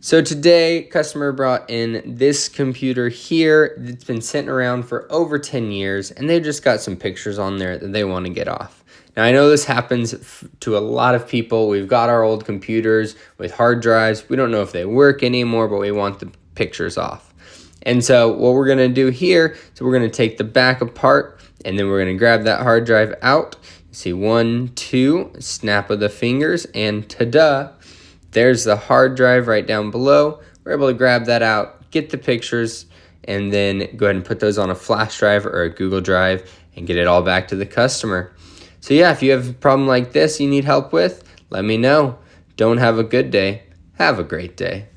So today, customer brought in this computer here. It's been sitting around for over 10 years, and they've just got some pictures on there that they want to get off. Now, I know this happens to a lot of people. We've got our old computers with hard drives. We don't know if they work anymore, but we want the pictures off. And so what we're going to do here is we're going to take the back apart, and then we're going to grab that hard drive out. See, 1, 2, snap of the fingers, and ta-da! There's the hard drive right down below. We're able to grab that out, get the pictures, and then go ahead and put those on a flash drive or a Google Drive and get it all back to the customer. So yeah, if you have a problem like this you need help with, let me know. Don't have a good day. Have a great day.